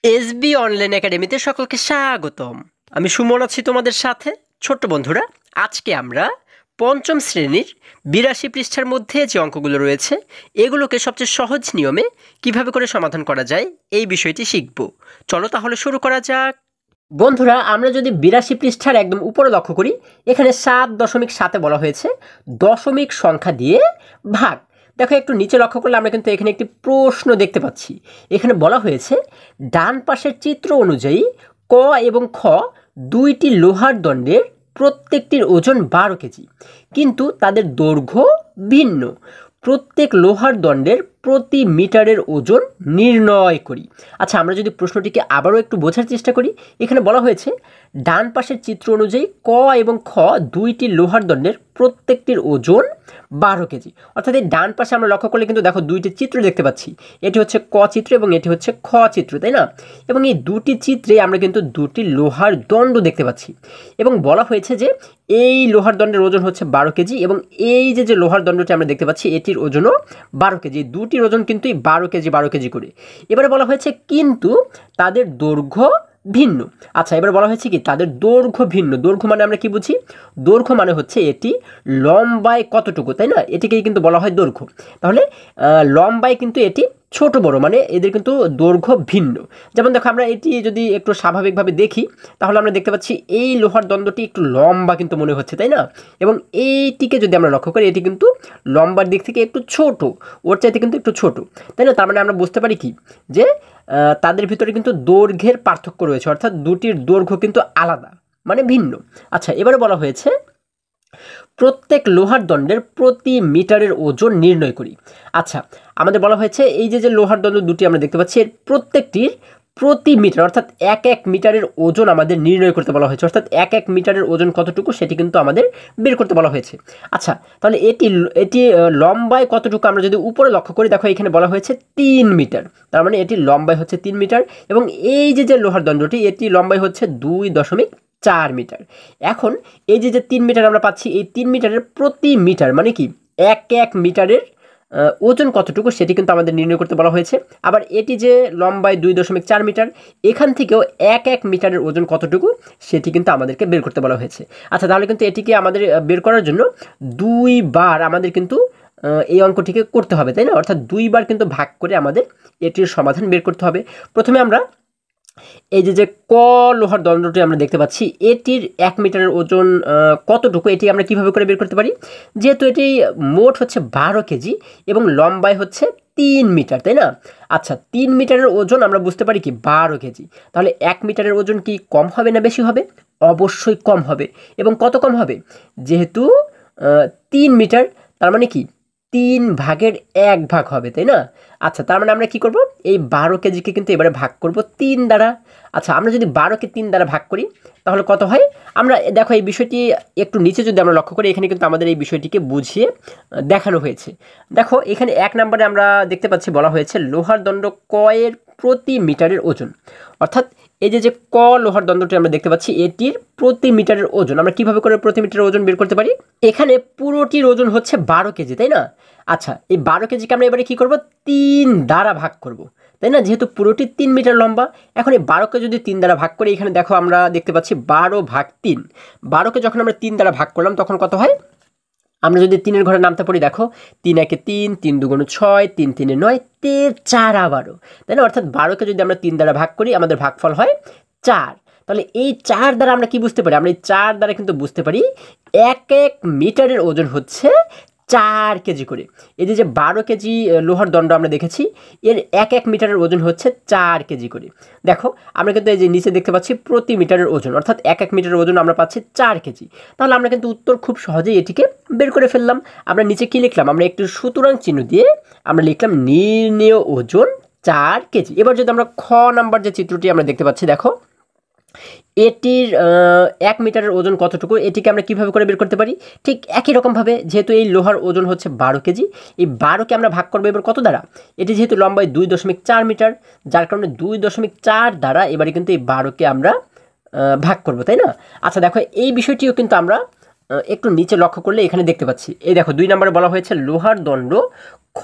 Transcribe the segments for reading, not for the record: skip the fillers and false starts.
SB online একাডেমিতে সকলকে স্বাগতম। আমি সুমন আছি তোমাদের সাথে। ছোট্ট বন্ধুরা, আজকে আমরা পঞ্চম শ্রেণীর ৮২ পৃষ্ঠার মধ্যে যে অঙ্কগুলো রয়েছে এগুলোকে সবচেয়ে সহজ নিয়মে কিভাবে করে সমাধান করা যায় এই বিষয়টি শিখব। চলো তাহলে শুরু করা যাক। বন্ধুরা, আমরা যদি ৮২ পৃষ্ঠার একদম উপরে লক্ষ্য করি, এখানে ৭.৭ বলা হয়েছে দশমিক সংখ্যা দিয়ে ভাগ। দেখো, একটু নিচে লক্ষ্য করলে আমরা কিন্তু এখানে একটি প্রশ্ন দেখতে পাচ্ছি। এখানে বলা হয়েছে ডান পাশের চিত্র অনুযায়ী ক এবং খ দুইটি লোহার দণ্ডের প্রত্যেকটির ওজন ১২ কেজি, কিন্তু তাদের দৈর্ঘ্য ভিন্ন। প্রত্যেক লোহার দণ্ডের প্রতি মিটারের ওজন নির্ণয় করি। আচ্ছা, আমরা যদি প্রশ্নটিকে আবারও একটু বোঝার চেষ্টা করি, এখানে বলা হয়েছে ডান পাশের চিত্র অনুযায়ী ক এবং খ দুইটি লোহার দণ্ডের প্রত্যেকটির ওজন ১২ কেজি। অর্থাৎ এই ডান পাশে আমরা লক্ষ্য করলে কিন্তু দেখো দুইটি চিত্র দেখতে পাচ্ছি। এটি হচ্ছে ক চিত্র এবং এটি হচ্ছে খ চিত্র, তাই না? এবং এই দুটি চিত্রে আমরা কিন্তু দুটি লোহার দণ্ড দেখতে পাচ্ছি এবং বলা হয়েছে যে এই লোহার দণ্ডের ওজন হচ্ছে ১২ কেজি এবং এই যে লোহার দণ্ডটি আমরা দেখতে পাচ্ছি এটির ওজনও ১২ কেজি। দুটির ওজন কিন্তু ১২ কেজি করে। এবারে বলা হয়েছে কিন্তু তাদের দৈর্ঘ্য ভিন্ন। আচ্ছা, এবার বলা হয়েছে কি তাদের দৈর্ঘ্য ভিন্ন। দৈর্ঘ্য মানে আমরা কি বুঝি? দৈর্ঘ্য মানে হচ্ছে এটি লম্বায় কতটুকু, তাই না? এটিকেই কিন্তু বলা হয় দৈর্ঘ্য। তাহলে লম্বায় কিন্তু এটি ছোট বড়, মানে এদের কিন্তু দৈর্ঘ্য ভিন্ন। যেমন দেখো, আমরা এটি যদি একটু স্বাভাবিকভাবে দেখি তাহলে আমরা দেখতে পাচ্ছি এই লোহার দণ্ডটি একটু লম্বা কিন্তু মনে হচ্ছে, তাই না? এবং এইটিকে যদি আমরা লক্ষ্য করি এটি কিন্তু লম্বার দিক থেকে একটু ছোট, ওর চাইতে কিন্তু একটু ছোট, তাই না? তার মানে আমরা বুঝতে পারি কি যে তাদের ভিতরে কিন্তু দৈর্ঘ্যের পার্থক্য রয়েছে, অর্থাৎ দুটির দৈর্ঘ্য কিন্তু আলাদা, মানে ভিন্ন। আচ্ছা, এবারে বলা হয়েছে প্রত্যেক লোহার দণ্ডের প্রতি মিটারের ওজন নির্ণয় করি। আচ্ছা, আমাদের বলা হয়েছে এই যে লোহার দণ্ড দুটি আমরা দেখতে পাচ্ছি এর প্রত্যেকটির প্রতি মিটার অর্থাৎ এক এক মিটারের ওজন আমাদের নির্ণয় করতে বলা হয়েছে। অর্থাৎ এক এক মিটারের ওজন কতটুকু সেটি কিন্তু আমাদের বের করতে বলা হয়েছে। আচ্ছা, তাহলে এটি লম্বায় কতটুকু আমরা যদি উপরে লক্ষ্য করি, দেখো এখানে বলা হয়েছে ৩ মিটার। তার মানে এটি লম্বায় হচ্ছে ৩ মিটার এবং এই যে লোহার দণ্ডটি এটি লম্বায় হচ্ছে ২.৪ মিটার। এখন এই যে ৩ মিটার আমরা পাচ্ছি, এই ৩ মিটারের প্রতি মিটার মানে কি এক এক মিটারের ওজন কতটুকু সেটি কিন্তু আমাদের নির্ণয় করতে বলা হয়েছে। আবার এটি যে লম্বায় ২.৪ মিটার, এখান থেকেও এক এক মিটারের ওজন কতটুকু সেটি কিন্তু আমাদেরকে বের করতে বলা হয়েছে। আচ্ছা, তাহলে কিন্তু এটিকে আমাদের বের করার জন্য ২ বার আমাদের কিন্তু এই অঙ্কটিকে করতে হবে, তাই না? অর্থাৎ ২ বার কিন্তু ভাগ করে আমাদের এটির সমাধান বের করতে হবে। প্রথমে আমরা এই যে ক লোহার দণ্ডটি আমরা দেখতে পাচ্ছি এটির ১ মিটারের ওজন কতটুকু এটি আমরা কিভাবে করে বের করতে পারি? যেহেতু এটি মোট হচ্ছে ১২ কেজি এবং লম্বায় হচ্ছে ৩ মিটার, তাই না? আচ্ছা, ৩ মিটারের ওজন আমরা বুঝতে পারি কি ১২ কেজি। তাহলে ১ মিটারের ওজন কি কম হবে না বেশি হবে? অবশ্যই কম হবে। এবং কত কম হবে? যেহেতু ৩ মিটার, তার মানে কি ৩ ভাগের ১ ভাগ হবে, তাই না? আচ্ছা, তার মানে আমরা কি করব? এই ১২ কেজিকে কিন্তু এবারে ভাগ করব ৩ দ্বারা। আচ্ছা, আমরা যদি ১২কে ৩ দ্বারা ভাগ করি তাহলে কত হয়? আমরা দেখো এই বিষয়টি একটু নিচে যদি আমরা লক্ষ্য করি, এখানে কিন্তু আমাদের এই বিষয়টিকে বুঝিয়ে দেখানো হয়েছে। দেখো এখানে ১ নম্বরে আমরা দেখতে পাচ্ছি বলা হয়েছে লোহার দণ্ড ক এর প্রতি মিটারের ওজন। অর্থাৎ এই যে ক লোহার দণ্ডটি আমরা দেখতে পাচ্ছি এটির প্রতি মিটারের ওজন আমরা কিভাবে করে প্রতি মিটারের ওজন বের করতে পারি? এখানে পুরোটির ওজন হচ্ছে ১২ কেজি, তাই না? আচ্ছা, এই ১২ কেজিকে আমরা এবারে কী করব? ৩ দ্বারা ভাগ করব, তাই না? যেহেতু পুরোটি ৩ মিটার লম্বা। এখন এই ১২কে যদি ৩ দ্বারা ভাগ করি, এখানে দেখো আমরা দেখতে পাচ্ছি ১২ ভাগ ৩। ১২কে যখন আমরা ৩ দ্বারা ভাগ করলাম তখন কত হয়? আমরা যদি ৩-এর ঘরে নামতে পারি, দেখো ৩ একে ৩, ৩ দুগুণে ৬, ৩ ৩-এ ৯, ৪ আবারও, তাই না? অর্থাৎ ১২কে যদি আমরা ৩ দ্বারা ভাগ করি আমাদের ভাগফল হয় ৪। তাহলে এই ৪ দ্বারা আমরা কি বুঝতে পারি? আমরা এই ৪ দ্বারা কিন্তু বুঝতে পারি এক এক মিটারের ওজন হচ্ছে ৪ কেজি করে। এই যে ১২ কেজি লোহার দণ্ড আমরা দেখেছি এর এক এক মিটারের ওজন হচ্ছে ৪ কেজি করে। দেখো আমরা কিন্তু এই যে নিচে দেখতে পাচ্ছি প্রতি মিটারের ওজন, অর্থাৎ এক এক মিটারের ওজন আমরা পাচ্ছি ৪ কেজি। তাহলে আমরা কিন্তু উত্তর খুব সহজেই এটিকে বের করে ফেললাম। আমরা নিচে কি লিখলাম? আমরা একটু সুতরাং চিহ্ন দিয়ে আমরা লিখলাম নির্ণেয় ওজন ৪ কেজি। এবার যদি আমরা খ নাম্বার যে চিত্রটি আমরা দেখতে পাচ্ছি, দেখো এটির ১ মিটারের ওজন কতটুকু এটিকে আমরা কিভাবে করে বের করতে পারি? ঠিক একই রকমভাবে, যেহেতু এই লোহার ওজন হচ্ছে ১২ কেজি, এই ১২কে আমরা ভাগ করবো এবার কত দ্বারা? এটি যেহেতু লম্বায় ২.৪ মিটার, যার কারণে ২.৪ দ্বারা এবারে কিন্তু এই ১২কে আমরা ভাগ করবো, তাই না? আচ্ছা, দেখো এই বিষয়টিও কিন্তু আমরা একটু নিচে লক্ষ্য করলে এখানে দেখতে পাচ্ছি, এই দেখো 2 নম্বরে বলা হয়েছে লোহার দণ্ড খ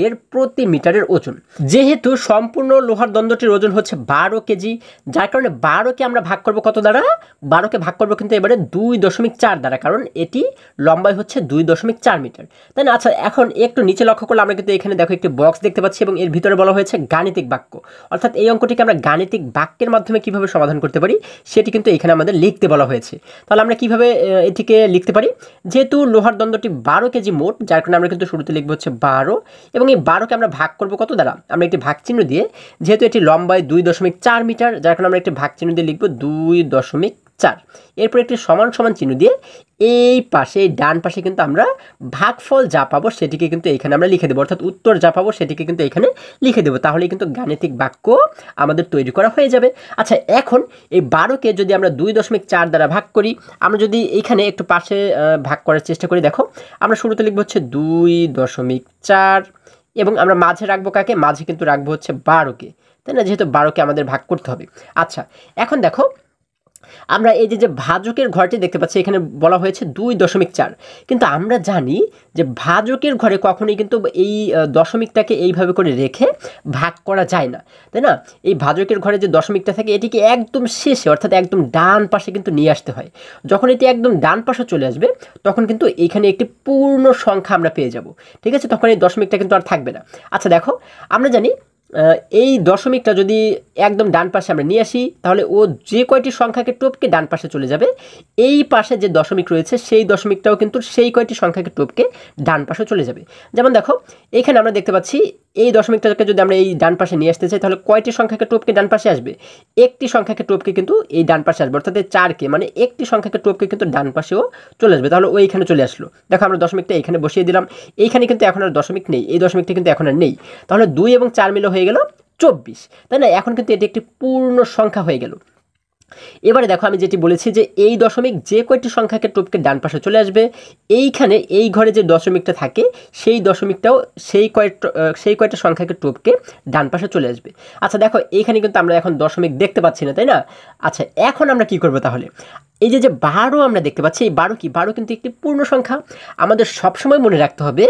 এর প্রতি মিটারের ওজন। যেহেতু সম্পূর্ণ লোহার দণ্ডটির ওজন হচ্ছে 12 কেজি, যার কারণে 12কে আমরা ভাগ করব কত দ্বারা? 12কে ভাগ করব কিন্তু এবারে 2.4 দ্বারা, কারণ এটি লম্বাই হচ্ছে 2.4 মিটার, তাই না? আচ্ছা, এখন একটু নিচে লক্ষ্য করলে আমরা কিন্তু এখানে দেখো একটি বক্স দেখতে পাচ্ছি এবং এর ভিতরে বলা হয়েছে গাণিতিক বাক্য, অর্থাৎ এই অঙ্কটিকে আমরা গাণিতিক বাক্যের মাধ্যমে কিভাবে সমাধান করতে পারি সেটি কিন্তু এখানে আমাদের লিখতে বলা হয়েছে। তাহলে আমরা কিভাবে এটিকে লিখতে পারি? যেহেতু লোহার দণ্ডটি 12 কেজি মোট, যার কারণে আমরা কিন্তু শুরুতে লিখবো হচ্ছে 12, এবং এই 12কে আমরা ভাগ করব কত দ্বারা? আমরা একটি ভাগ চিহ্ন দিয়ে, যেহেতু এটি লম্বায় 2.4 মিটার, যার কারণে আমরা একটি ভাগ চিহ্ন দিয়ে লিখবো 2.4। এরপর একটি সমান সমান চিহ্ন দিয়ে এই পাশে ডান পাশে কিন্তু আমরা ভাগফল যা পাবো সেটিকে কিন্তু এখানে আমরা লিখে দেবো, অর্থাৎ উত্তর যা পাবো সেটিকে কিন্তু এখানে লিখে দেবো। তাহলেই কিন্তু গাণিতিক বাক্য আমাদের তৈরি করা হয়ে যাবে। আচ্ছা, এখন এই 12কে যদি আমরা 2.4 দ্বারা ভাগ করি, আমরা যদি এইখানে একটু পাশে ভাগ করার চেষ্টা করি, দেখো আমরা শুরুতে লিখবো হচ্ছে 2.4, এবং আমরা মাঝে রাখবো কাকে? মাঝে কিন্তু রাখবো হচ্ছে 12কে, তাই না? যেহেতু 12কে আমাদের ভাগ করতে হবে। আচ্ছা, এখন দেখো আমরা এই যে ভাজকের ঘরটি দেখতে পাচ্ছি, এখানে বলা হয়েছে 2.4, কিন্তু আমরা জানি যে ভাজকের ঘরে কখনোই কিন্তু এই দশমিকটাকে এইভাবে করে রেখে ভাগ করা যায় না, তাই না? এই ভাজকের ঘরে যে দশমিকটা থাকে এটিকে একদম শেষে, অর্থাৎ একদম ডান পাশে কিন্তু নিয়ে আসতে হয়। যখন এটি একদম ডান পাশে চলে আসবে তখন কিন্তু এখানে একটি পূর্ণ সংখ্যা আমরা পেয়ে যাব, ঠিক আছে? তখন এই দশমিকটা কিন্তু আর থাকবে না। আচ্ছা দেখো, আমরা জানি এই দশমিকটা যদি একদম ডান পাশে আমরা নিয়ে আসি, তাহলে ও যে কয়টি সংখ্যাকে টপকে ডান পাশে চলে যাবে, এই পাশে যে দশমিক রয়েছে সেই দশমিকটাও কিন্তু সেই কয়টি সংখ্যাকে টপকে ডান পাশে চলে যাবে। যেমন দেখো, এখানে আমরা দেখতে পাচ্ছি এই দশমিকটাকে যদি আমরা এই ডান পাশে নিয়ে আসতে চাই, তাহলে কয়টি সংখ্যাকে টপকে ডান পাশে আসবে? একটি সংখ্যাকে টপকে কিন্তু এই ডান পাশে আসবে, অর্থাৎ 4কে, মানে একটি সংখ্যাকে টপকে কিন্তু ডান পাশেও চলে আসবে। তাহলে ওই এখানে চলে আসলো। দেখো, আমরা দশমিকটা এখানে বসিয়ে দিলাম, এইখানে কিন্তু এখন আর দশমিক নেই, এই দশমিকটা কিন্তু এখন আর নেই। তাহলে 2 এবং 4 মিলে হয়ে গেল 24, তাই না? এখন কিন্তু এটি একটি পূর্ণ সংখ্যা হয়ে গেল। এবারে দেখো, আমি যেটি বলেছি যে এই দশমিক যে কয়টি সংখ্যাকে টপকে ডান পাশে চলে আসবে, এইখানে এই ঘরে যে দশমিকটা থাকে সেই দশমিকটাও সেই কয়টা সংখ্যাকে টপকে ডান পাশে চলে আসবে। আচ্ছা দেখো, এইখানে কিন্তু আমরা এখন দশমিক দেখতে পাচ্ছি না, তাই না? আচ্ছা, এখন আমরা কি করব তাহলে? এই যে 12 আমরা দেখতে পাচ্ছি, এই 12 কি? 12 কিন্তু একটি পূর্ণ সংখ্যা। আমাদের সবসময় মনে রাখতে হবে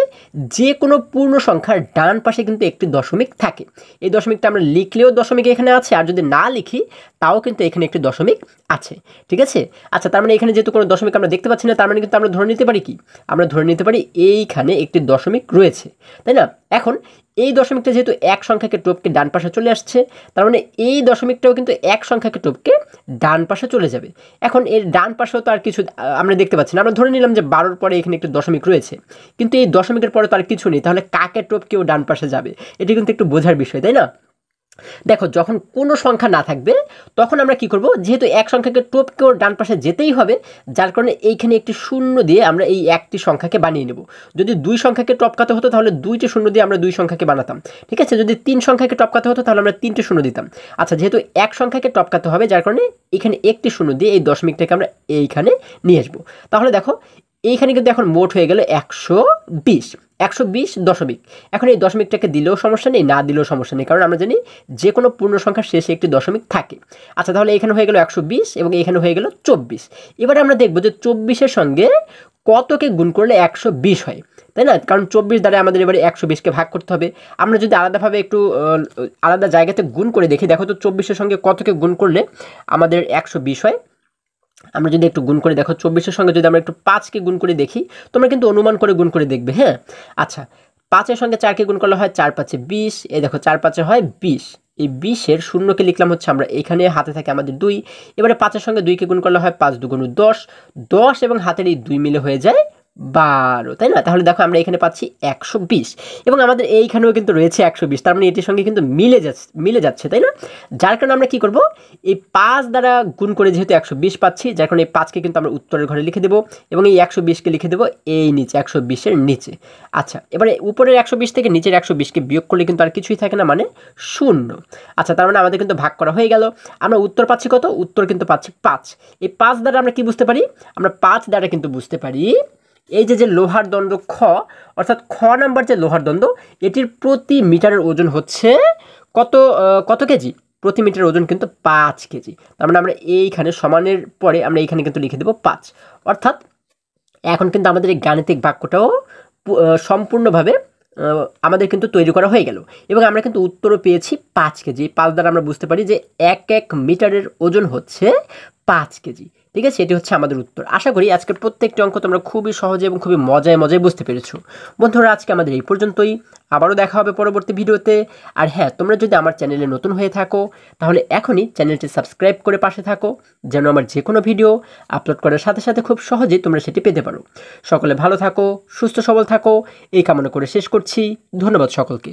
যে কোনো পূর্ণ সংখ্যার ডান পাশে কিন্তু একটি দশমিক থাকে। এই দশমিকটা আমরা লিখলেও দশমিক এখানে আছে, আর যদি না লিখি তাও কিন্তু এখানে একটি দশমিক আছে, ঠিক আছে? আচ্ছা, তার মানে এখানে যেহেতু কোনো দশমিক আমরা দেখতে পাচ্ছি না, তার মানে কিন্তু আমরা ধরে নিতে পারি কি? আমরা ধরে নিতে পারি এইখানে একটি দশমিক রয়েছে, তাই না? এখন এই দশমিকটা যেহেতু এক সংখ্যাকে টপকে ডান পাশে চলে আসছে, তার মানে এই দশমিকটাও কিন্তু এক সংখ্যাকে টপকে ডান পাশে চলে যাবে। এখন এর ডান পাশেও তো আর কিছু আমরা দেখতে পাচ্ছি না, আমরা ধরে নিলাম যে 12-র পরে এখানে একটি দশমিক রয়েছে, কিন্তু এই দশমিকের পরে তো আর কিছু নেই, তাহলে কাকে টপকেও ডান পাশে যাবে? এটি কিন্তু একটু বোঝার বিষয়, তাই না? দেখো, যখন কোনো সংখ্যা না থাকবে তখন আমরা কি করব? যেহেতু এক সংখ্যাকে টপকেও ডান পাশে যেতেই হবে, যার কারণে এইখানে একটি শূন্য দিয়ে আমরা এই একটি সংখ্যাকে বানিয়ে নেব। যদি 2 সংখ্যাকে টপকাতে হতো তাহলে 2টি শূন্য দিয়ে আমরা 2 সংখ্যাকে বানাতাম, ঠিক আছে? যদি 3 সংখ্যাকে টপকাতে হতো তাহলে আমরা 3টে শূন্য দিতাম। আচ্ছা, যেহেতু এক সংখ্যাকে টপকাতে হবে, যার কারণে এখানে একটি শূন্য দিয়ে এই দশমিকটাকে আমরা এইখানে নিয়ে আসবো। তাহলে দেখো, এইখানে কিন্তু এখন মোট হয়ে গেল 120 দশমিক। এখন এই দশমিকটাকে দিলেও সমস্যা নেই, না দিলেও সমস্যা নেই, কারণ আমরা জানি যে কোনো পূর্ণ সংখ্যার শেষে একটি দশমিক থাকে। আচ্ছা, তাহলে এখানে হয়ে গেল 120 এবং এখানে হয়ে গেল 24। এবারে আমরা দেখব যে 24-এর সঙ্গে কতকে গুণ করলে 120 হয়, তাই না? কারণ 24 দ্বারা আমাদের এবারে 120কে ভাগ করতে হবে। আমরা যদি আলাদাভাবে একটু আলাদা জায়গাতে গুণ করে দেখি, দেখো তো 24-এর সঙ্গে কতকে গুণ করলে আমাদের 120 হয়। আমরা যদি একটু গুণ করে দেখো, 24-এর সঙ্গে যদি আমরা একটু 5কে গুণ করে দেখি, তোমরা কিন্তু অনুমান করে গুণ করে দেখবে, হ্যাঁ? আচ্ছা, 5-এর সঙ্গে 4কে গুণ করলে হয় 4×5 = 20, এই দেখো 4×5 হয় 20। এই 20-এর শূন্যকে লিখলাম হচ্ছে আমরা এখানে, হাতে থাকে আমাদের 2। এবারে 5-এর সঙ্গে 2কে গুণ করলে হয় 5×2 = 10, 10 এবং হাতের এই 2 মিলে হয়ে যায় 12, তাই না? তাহলে দেখো, আমরা এখানে পাচ্ছি 120 এবং আমাদের এইখানেও কিন্তু রয়েছে 120, তার মানে এটির সঙ্গে কিন্তু মিলে যাচ্ছে, তাই না? যার কারণে আমরা কি করব? এই 5 দ্বারা গুণ করে যেহেতু 120 পাচ্ছি, যার কারণে এই 5কে কিন্তু আমরা উত্তরের ঘরে লিখে দেবো এবং এই 120কে লিখে দেবো এই নিচে, 120-এর নিচে। আচ্ছা, এবারে উপরের 120 থেকে নিচের 120কে বিয়োগ করলে কিন্তু আর কিছুই থাকে না, মানে 0। আচ্ছা, তার মানে আমাদের কিন্তু ভাগ করা হয়ে গেল। আমরা উত্তর পাচ্ছি কত? উত্তর কিন্তু পাচ্ছি 5। এই 5 দ্বারা আমরা কি বুঝতে পারি? আমরা 5 দ্বারা কিন্তু বুঝতে পারি এই যে লোহার দণ্ড খ, অর্থাৎ খ নাম্বার যে লোহার দণ্ড, এটির প্রতি মিটারের ওজন হচ্ছে কত কেজি? প্রতি মিটারের ওজন কিন্তু 5 কেজি। তার মানে আমরা এইখানে সমানের পরে আমরা এইখানে কিন্তু লিখে দেবো 5, অর্থাৎ এখন কিন্তু আমাদের এই গাণিতিক বাক্যটাও সম্পূর্ণভাবে আমাদের কিন্তু তৈরি করা হয়ে গেল এবং আমরা কিন্তু উত্তরও পেয়েছি 5 কেজি। 5 দ্বারা আমরা বুঝতে পারি যে 1 মিটারের ওজন হচ্ছে 5 কেজি। ঠিক আছে, এটি হচ্ছে আমাদের উত্তর। আশা করি আজকের প্রত্যেকটি অঙ্ক তোমরা খুবই সহজে এবং খুবই মজায় বুঝতে পেরেছো। বন্ধুরা, আজকে আমাদের এই পর্যন্তই। আবারও দেখা হবে পরবর্তী ভিডিওতে। আর হ্যাঁ, তোমরা যদি আমার চ্যানেলে নতুন হয়ে থাকো তাহলে এখনই চ্যানেলটি সাবস্ক্রাইব করে পাশে থাকো, যেন আমার যে কোনো ভিডিও আপলোড করার সাথে সাথে খুব সহজেই তোমরা সেটি পেতে পারো। সকলে ভালো থাকো, সুস্থ সবল থাকো, এই কামনা করে শেষ করছি। ধন্যবাদ সকলকে।